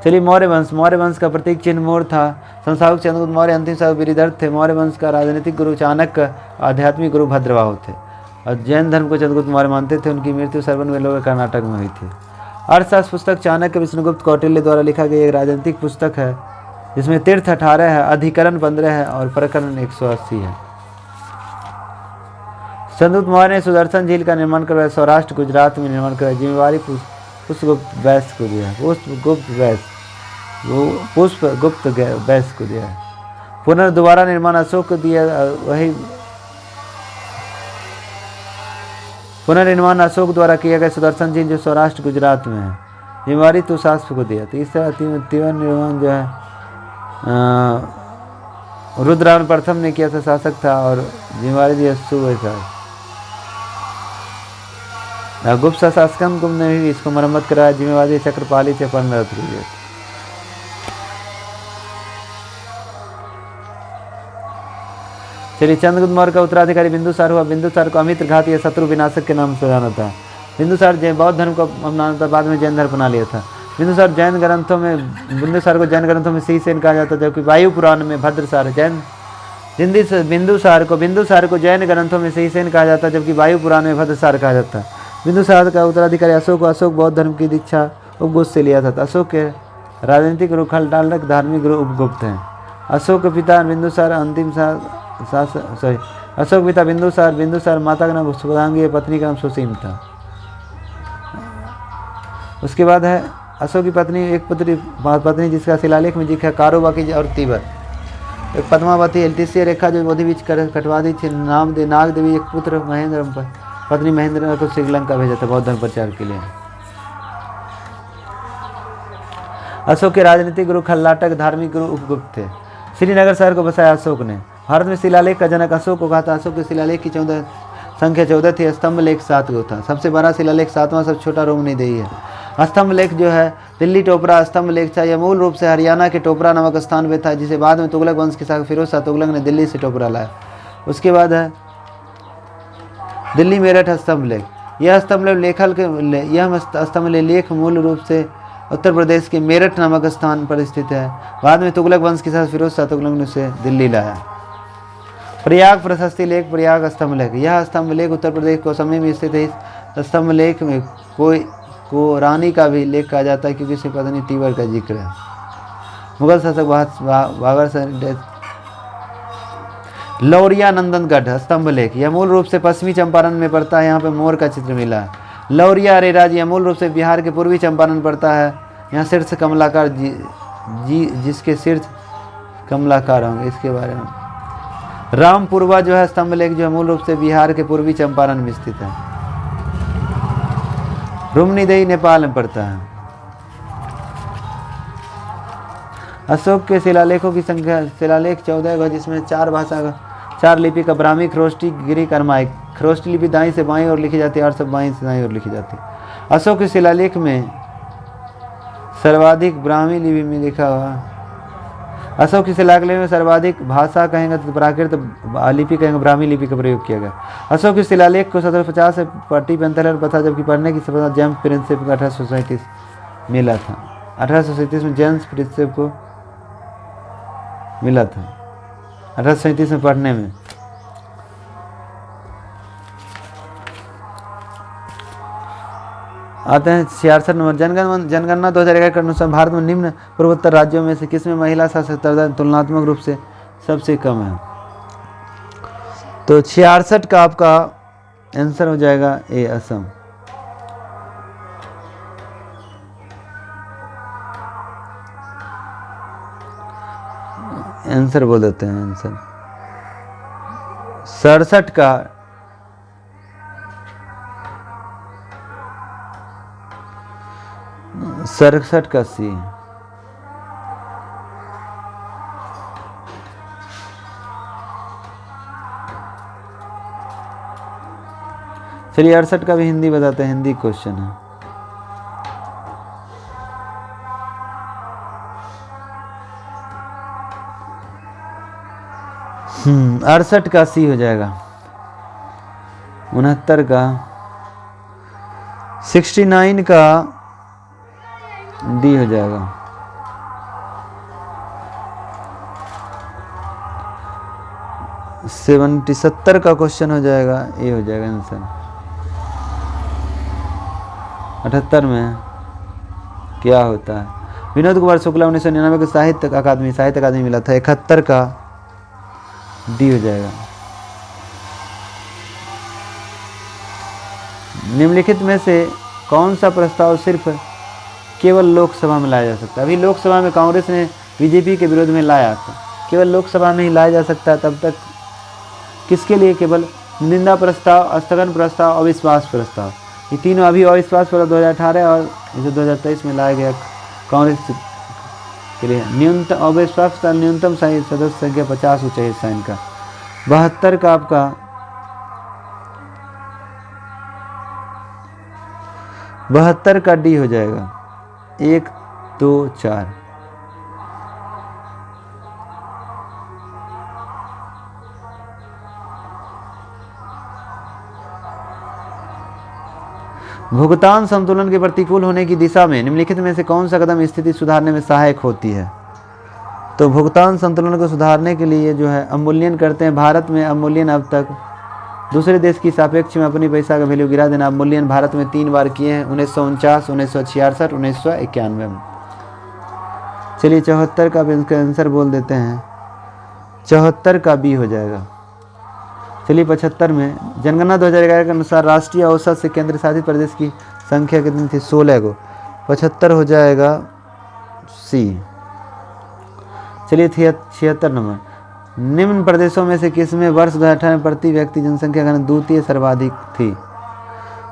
चलिए मौर्य वंश का प्रतीक चिन्ह मोर था। संस्थापक चंद्रगुप्त मौर्य, अंतिम शासक वीरदर्थ थे। मौर्य वंश का राजनीतिक गुरु चाणक्य, आध्यात्मिक गुरु भद्रबाहु थे। और जैन धर्म को चंद्रगुप्त मौर्य मानते थे। उनकी मृत्यु सरवन वेलोर कर्नाटक में हुई थी। अर्थशास्त्र पुस्तक चाणक्य विष्णुगुप्त कौटिल्य द्वारा लिखा गया एक राजनीतिक पुस्तक है, जिसमें तीर्थ 18 है, अधिकरण 15 है और प्रकरण 180 है। चंद्रगुप्त मौर्य ने सुदर्शन झील का निर्माण करवाया, सौराष्ट्र गुजरात में निर्माण करवाया। जिम्मेवारी पुष्पगुप्त बैस को दिया। पुष्पगुप्त बैस को दिया। पुनर्दोबारा निर्माण अशोक को दिया। वही पुनर्निर्माण अशोक द्वारा किया गया सुदर्शन झील जो सौराष्ट्र गुजरात में है, जिम्मेवारी तुषास्प को दिया। तीसरा तिवन निर्माण जो है रुद्रावन प्रथम ने किया था, शासक था, और जिम्मेवारी दिया सुवैसा। गुप्त शासकन गुप्त ने भी इसको मरम्मत कराया, जिम्मेवारी चक्रपाली से पर्णरथ को दिया। चलिए चंद्रगुप्त मौर्य का उत्तराधिकारी बिंदुसार हुआ। बिंदुसार को अमित्र घात या शत्रु विनाशक के नाम से जाना था। बिंदुसार बौद्ध धर्म को अपनाना था, बाद में जैन धर्म अपना लिया था। बिंदुसार को जैन ग्रंथों में शीशेन कहा जाता है, जबकि वायु पुराण में भद्रसार जैन बिंदुसार को जैन ग्रंथों में श्रीसेन कहा जाता है, जबकि वायु पुराण में भद्रसार कहा जाता है। बिंदुसार का उत्तराधिकारी अशोक बौद्ध धर्म की दीक्षा उपगुप्त से लिया था। अशोक के राजनीतिक गुरु खलडालक, धार्मिक गुरु उपगुप्त हैं। अशोक के पिता बिंदुसार अशोक पिता बिंदुसार माता का नाम सुधांगी, पत्नी का नाम सुसीम था। उसके बाद है अशोक की पत्नी, एक पत्नी जिसका शिलालेख में जिक्र है कारोबाकी और तीबर। एक पद्मावती एल्टिसिया रेखा जो मोदी बीच कटवा दी थी। नाग देवी एक पुत्र महेंद्र, पत्नी महेंद्र को श्रीलंका भेजा था बौद्ध धर्म प्रचार के लिए। अशोक के राजनीतिक गुरु खल्लाटक, धार्मिक गुरु उपगुप्त थे। श्रीनगर शहर को बसाया अशोक ने। भारत में शिलालेख का जनक अशोक को कहा था। अशोक के शिलालेख की संख्या 14 थी। स्तंभ लेख 7 को था। सबसे बड़ा शिलालेख 7वां, सबसे छोटा रोमनीदेही है। स्तंभ लेख जो है दिल्ली टोपरा स्तंभ लेख था। यह मूल रूप से हरियाणा के टोपरा नामक स्थान में था, जिसे बाद में तुगलक वंश के शासक फिरोज शाह तुगलक ने दिल्ली से टोपरा लाया। उसके बाद है दिल्ली मेरठ स्तंभ लेख। यह स्तंभ लेख मूल रूप से उत्तर प्रदेश के मेरठ नामक स्थान पर स्थित है। बाद में तुगलक वंश के शासक फिरोज शाह तुगलक ने उसे दिल्ली लाया। प्रयाग प्रशस्ति लेख, प्रयाग स्तंभ लेख। यह स्तंभ लेख उत्तर प्रदेश कौसम्बी में स्थित है। इस स्तंभ लेख में को रानी का भी लेख कहा जाता है, क्योंकि इसकी पत्नी तीवर का जिक्र है। मुगल शासक बाबर लौरिया नंदनगढ़ स्तंभ लेख। यह मूल रूप से पश्चिमी चंपारण में पड़ता है। यहाँ पे मोर का चित्र मिला है। लौरिया अरे राज्य, यह मूल रूप से बिहार के पूर्वी चंपारण पड़ता है। यहाँ शीर्ष कमलाकार जिसके शीर्ष कमलाकार होंगे, इसके बारे में। रामपुरवा जो है स्तंभ लेख, जो है मूल रूप से बिहार के पूर्वी चंपारण में स्थित है। रुमनीदेही नेपाल में पड़ता है। अशोक के शिलालेखों की संख्या, शिलालेख 14 है, जिसमें 4 भाषा का 4 लिपि का ब्राह्मी, खरोष्टी, ग्रीक, अरमाइक। खरोष्टी लिपि दाईं से बाईं ओर लिखी जाती है और सब बाईं से दाईं ओर लिखी जाती है। अशोक के शिलालेख में सर्वाधिक ब्राह्मी लिपि में लिखा हुआ। अशोक के शिलालेख में सर्वाधिक भाषा कहेंगे तो प्राकृत लिपि कहेंगे, ब्राह्मी लिपि का प्रयोग किया गया। अशोक के शिलालेख को 1750 से पट्टी पे अंतर पता, जबकि पढ़ने की सफलता जेम्स प्रिंसेप को 1837 मिला था। 1837 में जेम्स प्रिंसेप को मिला था, 1837 में पढ़ने में। आते हैं 66 नंबर। जनगणना 2011 के अनुसार भारत में निम्न पूर्वोत्तर राज्यों में से किसमें महिला साक्षरता तुलनात्मक रूप से सबसे कम है? तो 66 का आपका आंसर हो जाएगा ए, असम। आंसर बोल देते हैं। आंसर 67 का सी। चलिए 68 का भी हिंदी बताते हैं। हिंदी क्वेश्चन है। 68 का सी हो जाएगा। 69 का, 69 का डी हो जाएगा। 70 का क्वेश्चन हो जाएगा, ए हो जाएगा आंसर। 78 में क्या होता है? विनोद कुमार शुक्ला 1999 को साहित्य अकादमी मिला था। 71 का डी हो जाएगा। निम्नलिखित में से कौन सा प्रस्ताव सिर्फ केवल लोकसभा में लाया जा सकता है? अभी लोकसभा में कांग्रेस ने बीजेपी के विरोध में लाया था, केवल लोकसभा में ही लाया जा सकता है। तब तक किसके लिए? केवल निंदा प्रस्ताव, स्थगन प्रस्ताव, अविश्वास प्रस्ताव। ये तीनों अभी अविश्वास प्रस्ताव 2018 और इसे 2023 में लाया गया कांग्रेस के लिए। न्यूनतम अविश्वास का न्यूनतम सदस्य संख्या 50 हो चाहिए साइन का। 72 का आपका 72 का डी हो जाएगा। 1, 2, 4। भुगतान संतुलन के प्रतिकूल होने की दिशा में निम्नलिखित में से कौन सा कदम स्थिति सुधारने में सहायक होती है? तो भुगतान संतुलन को सुधारने के लिए जो है अवमूल्यन करते हैं। भारत में अवमूल्यन अब तक दूसरे देश की सापेक्ष में अपनी पैसा का वैल्यू गिरा देना अवमूल्यन भारत में 3 बार किए हैं, 1949, 1966, 1991 में। चलिए 74 का इसका आंसर बोल देते हैं, 74 का बी हो जाएगा। चलिए 75 में जनगणना 2011 के अनुसार राष्ट्रीय औसत से केंद्र शासित प्रदेश की संख्या कितनी थी? 16 को। 75 हो जाएगा सी। चलिए 76 नंबर, निम्न प्रदेशों में से किसमें वर्ष 2018 में प्रति व्यक्ति जनसंख्या घनत्व द्वितीय सर्वाधिक थी?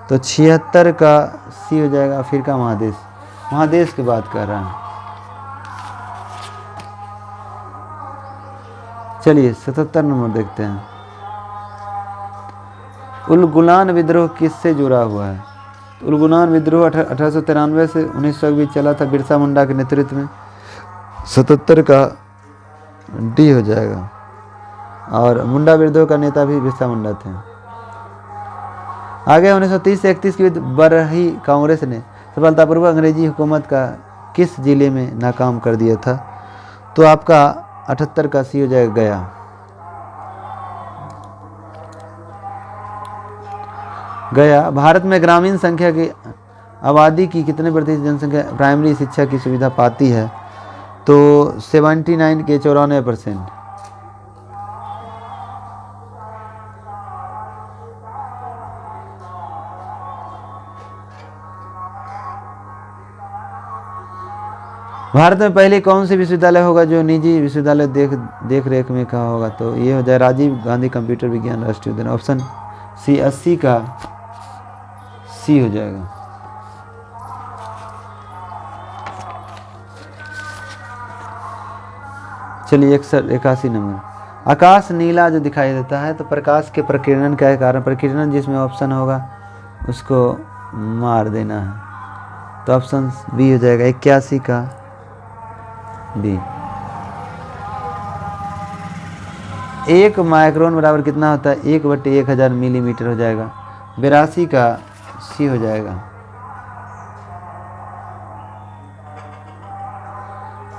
तो 76 का सी हो जाएगा, अफ्रीका महादेश। महादेश की बात कर रहा है। चलिए 77 नंबर देखते हैं, उलगुलान विद्रोह किससे जुड़ा हुआ है? उलगुलान विद्रोह 1893 से 1900 के बीच चला था बिरसा मुंडा के नेतृत्व में। 77 का डी हो जाएगा। और मुंडा विद्रोह का नेता भी बिरसा मुंडा थे। आगे 1930 से 31 के बीच बरही कांग्रेस ने सफलतापूर्वक अंग्रेजी हुकूमत का किस जिले में नाकाम कर दिया था? तो आपका 78 का सी हो जाएगा, गया। गया। भारत में ग्रामीण संख्या की आबादी की कितने प्रतिशत जनसंख्या प्राइमरी शिक्षा की सुविधा पाती है? तो 79 के 94%। भारत में पहले कौन सी विश्वविद्यालय होगा जो निजी विश्वविद्यालय देख रेख में कहा होगा? तो ये हो जाए राजीव गांधी कंप्यूटर विज्ञान राष्ट्रीय उद्यान। ऑप्शन सी 80 का सी हो जाएगा। चलिए 81 नंबर, आकाश नीला जो दिखाई देता है तो प्रकाश के प्रकीर्णन का कारण, प्रकीर्णन जिसमें ऑप्शन होगा उसको मार देना है। तो ऑप्शन बी हो जाएगा, 81 का बी। 1 माइक्रोन बराबर कितना होता है? 1/1000 मिलीमीटर हो जाएगा। 82 का सी हो जाएगा।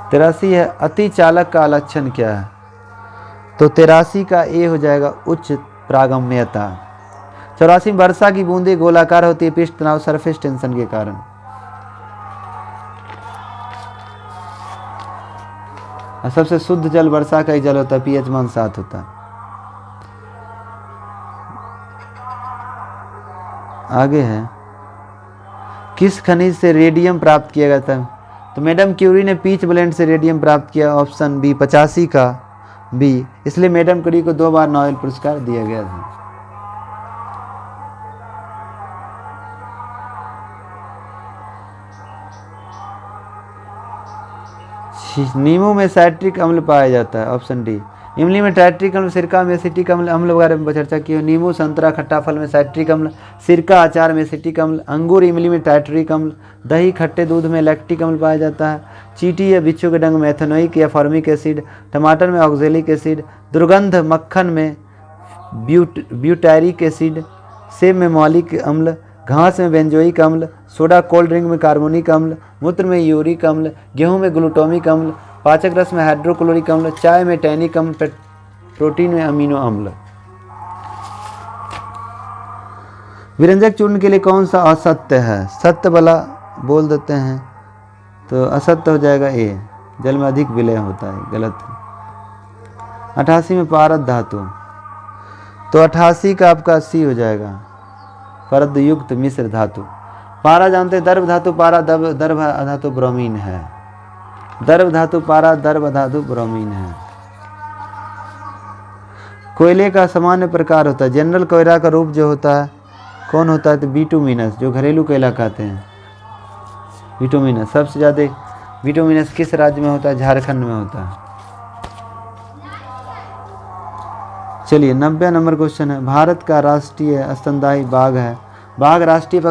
83 है, अति चालक का लक्षण क्या है? तो 83 का ए हो जाएगा, उच्च प्रागम्यता। 84 में वर्षा की बूंदें गोलाकार होती है पृष्ठ तनाव सरफेस टेंशन के कारण। सबसे शुद्ध जल वर्षा का ही जल होता है, पीएच मान 7 होता है। आगे है, किस खनिज से रेडियम प्राप्त किया गया था? तो मैडम क्यूरी ने पीच ब्लेंड से रेडियम प्राप्त किया। ऑप्शन बी 85 का बी। इसलिए मैडम क्यूरी को 2 बार नोबेल पुरस्कार दिया गया था। नींबू में साइट्रिक अम्ल पाया जाता है। Option D. इमली में टाइट्रिक अम्ल, सिरका में एसिटिक अम्ल, अम्ल वगैरह में चर्चा की हो। नींबू, संतरा, खट्टा फल में साइट्रिक अम्ल, सिरका, अचार में एसिटिक अम्ल, अंगूर, इमली में टाइट्रिक अम्ल, दही, खट्टे दूध में लैक्टिक अम्ल पाया जाता है। चींटी या बिच्छू के डंग में एथेनोइक या फॉर्मिक एसिड, टमाटर में ऑक्जेलिक एसिड, दुर्गंध मक्खन में ब्यूटारिक एसिड, सेब में मौलिक अम्ल, घास में बेंजोइक अम्ल, सोडा कोल्ड ड्रिंक में कार्बोनिक अम्ल, मूत्र में यूरिक अम्ल, गेहूं में ग्लूटामिक अम्ल, पाचक रस में हाइड्रोक्लोरिक अम्ल, चाय में टैनिक अम्ल, प्रोटीन में अमीनो अम्ल। विरंजक चूर्ण के लिए कौन सा असत्य है? सत्य वाला बोल देते हैं तो असत्य हो जाएगा ए, जल में अधिक विलय होता है, गलत है। 88 में पारद धातु, तो 88 का आपका सी हो जाएगा, परद युक्त मिश्र धातु। पारा जानते हैं, दर्भ धातु पारा, दर्भ धातु ब्रोमीन है। दर्भ धातु पारा, दर्भ धातु ब्रोमीन है। कोयले का सामान्य प्रकार होता है, जनरल कोयला का रूप जो होता है कौन होता है? तो बिटुमिनस, जो घरेलू कोयला कहते हैं, बिटुमिनस। सबसे ज़्यादा बिटुमिनस किस राज्य में होता है? झारखंड में होता है। चलिए 90 नंबर क्वेश्चन है, भारत का राष्ट्रीय स्तनधारी बाघ है। बाघ राष्ट्रीय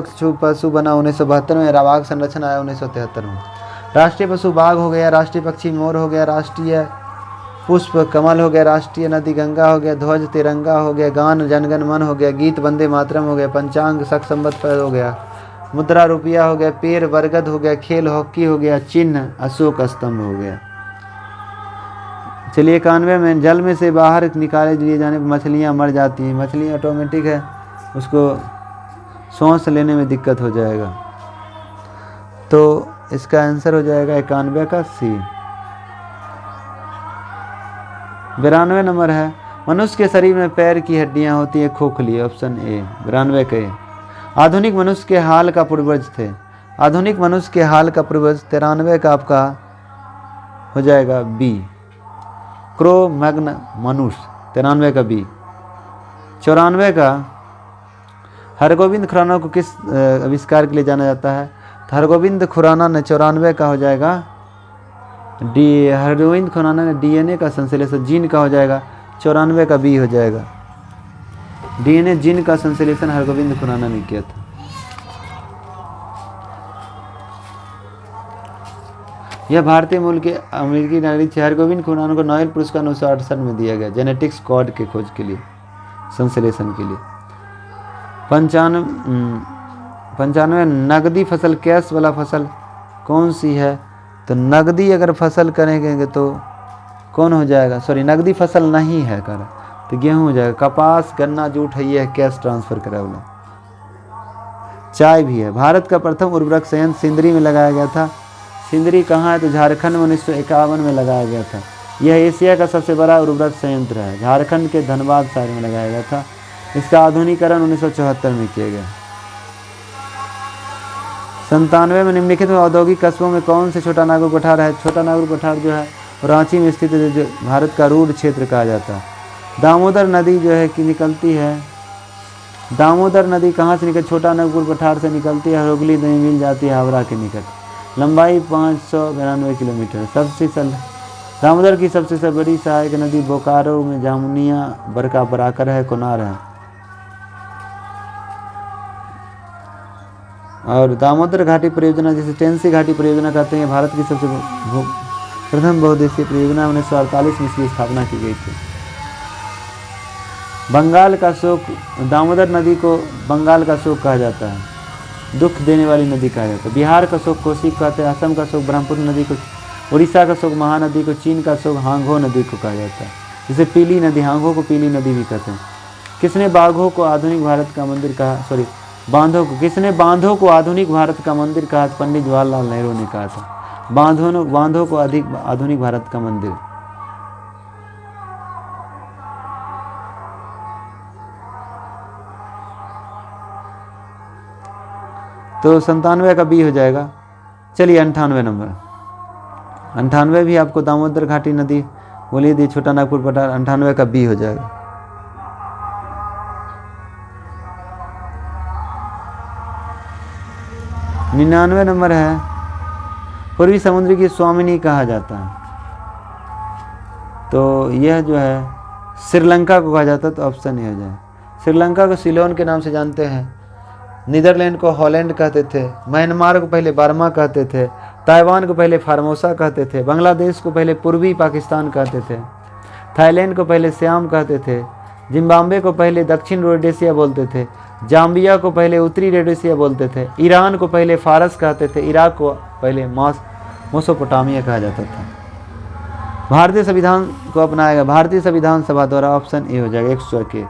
पशु बना 1972 में, बाघ संरक्षण आया 1973 में। राष्ट्रीय पशु बाघ हो गया, राष्ट्रीय पक्षी मोर हो गया, राष्ट्रीय पुष्प कमल हो गया, राष्ट्रीय नदी गंगा हो गया, ध्वज तिरंगा हो गया, गान जनगण मन हो गया, गीत वंदे मातरम हो गया, पंचांग शक संवत हो गया, मुद्रा रुपया हो गया, पेड़ बरगद हो गया, खेल हॉकी हो गया, चिन्ह अशोक स्तंभ हो गया। चलिए 91 में जल में से बाहर निकाले लिए जाने पर मछलियाँ मर जाती हैं। मछली ऑटोमेटिक है, उसको सांस लेने में दिक्कत हो जाएगा। तो इसका आंसर हो जाएगा 91 का सी। 92 नंबर है, मनुष्य के शरीर में पैर की हड्डियां होती है खोखली, ऑप्शन ए 92 के। आधुनिक मनुष्य के हाल का पूर्वज थे, आधुनिक मनुष्य के हाल का पूर्वज 93 का आपका हो जाएगा बी, क्रो मैग्न मनुष्य 93 का बी। 94 का हरगोविंद खुराना को किस आविष्कार के लिए जाना जाता है? तो हरगोविंद खुराना ने 94 का हो जाएगा डी, हरगोविंद खुराना ने डीएनए का संश्लेषण जीन का हो जाएगा 94 का बी हो जाएगा। डीएनए जीन का संश्लेषण हरगोविंद खुराना ने किया था। यह भारतीय मूल के अमेरिकी नागरिक थे। हरगोविंद खुराना को नोबेल पुरस्कार 1968 में दिया गया जेनेटिक्स कोड के खोज के लिए, संश्लेषण के लिए। 95 नकदी फसल कैश वाला फसल कौन सी है? तो नकदी अगर फसल करेंगे तो कौन हो जाएगा? सॉरी, नकदी फसल नहीं है कर, तो गेहूं हो जाएगा। कपास गन्ना जूट है, ये है कैश ट्रांसफर करा वाला। चाय भी है। भारत का प्रथम उर्वरक संयंत्र सिंदरी में लगाया गया था। सिंदरी कहाँ है? तो झारखंड में 1951 में लगाया गया था। यह एशिया का सबसे बड़ा उर्वरक संयंत्र है। झारखंड के धनबाद शहर में लगाया गया था। इसका आधुनिकीकरण 1974 में किया गया। 97 में निम्नलिखित में औद्योगिक कस्बों में कौन से छोटा नागपुर पठार है? छोटा नागपुर पठार जो है रांची में स्थित है, जो भारत का रूढ़ क्षेत्र कहा जाता है। दामोदर नदी जो है कि निकलती है, दामोदर नदी कहाँ से निकल? छोटा नागपुर पठार से निकलती है, हुगली नदी मिल जाती है हावड़ा के निकट। लंबाई 592 किलोमीटर। सबसे दामोदर की सबसे बड़ी सहायक नदी बोकारो में जामुनिया बरका बराकर है, कोनार है। और दामोदर घाटी परियोजना, जिसे टेंसी घाटी परियोजना कहते हैं, भारत की सबसे प्रथम बहुउद्देशीय परियोजना 1948 में इसकी स्थापना की गई थी। बंगाल का शोक, दामोदर नदी को बंगाल का शोक कहा जाता है, दुख देने वाली नदी कहा जाता है। बिहार का शोक कोसी को कहते हैं, असम का शोक ब्रह्मपुत्र नदी को, उड़ीसा का शोक महानदी को, चीन का शोक हांगो नदी को कहा जाता है। जिसे पीली नदी, हांगो को पीली नदी भी कहते हैं। किसने बाघों को आधुनिक भारत का मंदिर कहा? सॉरी, बांधों को, किसने बांधों को आधुनिक भारत का मंदिर कहा? पंडित जवाहरलाल नेहरू ने कहा था बांधों को आधुनिक भारत का मंदिर। तो 97 का बी हो जाएगा। चलिए 98 नंबर, 98 भी आपको दामोदर घाटी नदी बोली थी, छोटा नागपुर पठार, 98 का बी हो जाएगा। निन्यानवे नंबर है, पूर्वी समुद्र की स्वामिनी कहा जाता है। तो यह जो है श्रीलंका को कहा जाता है, तो ऑप्शन ए हो जाए। श्रीलंका को सिलोन के नाम से जानते हैं। नीदरलैंड को हॉलैंड कहते थे। म्यांमार को पहले बर्मा कहते थे। ताइवान को पहले फार्मोसा कहते थे। बांग्लादेश को पहले पूर्वी पाकिस्तान कहते थे। थाईलैंड को पहले श्याम कहते थे। जिम्बाब्वे को पहले दक्षिण रोडेशिया बोलते थे। जाम्बिया को पहले उत्तरी रोडेशिया बोलते थे। ईरान को पहले फारस कहते थे। इराक को पहले मेसोपोटामिया कहा जाता था। भारतीय संविधान को अपनाया गया। भारतीय संविधान सभा द्वारा, ऑप्शन ए हो जाएगा 100 के।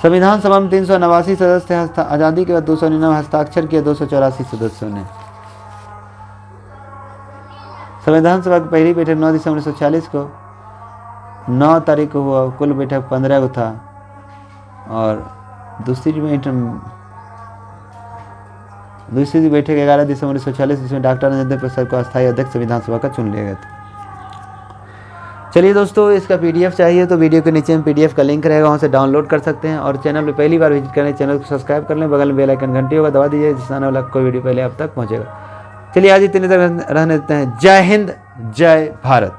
संविधान सभा में 389 सदस्य हैं। आज़ादी के बाद 299 हस्ताक्षर किए 284 सदस्यों ने। संविधान सभा की पहली बैठक 9 दिसंबर 1946 को 9 तारीख को हुआ। कुल बैठक 15 को था। और दूसरी बैठक 11 दिसंबर 1946 जिसमें डॉक्टर राजेंद्र प्रसाद को अस्थायी अध्यक्ष संविधान सभा का चुन लिया गया था। चलिए दोस्तों, इसका पीडीएफ चाहिए तो वीडियो के नीचे में पीडीएफ का लिंक रहेगा, वहाँ से डाउनलोड कर सकते हैं। और चैनल पे पहली बार विजिट करें, चैनल को सब्सक्राइब कर लें, बगल में बेल आइकन घंटी होगा दबा दीजिए, जिससे आने वाला कोई वीडियो पहले आप तक पहुँचेगा। चलिए आज इतने तक रहने देते हैं। जय हिंद, जय भारत।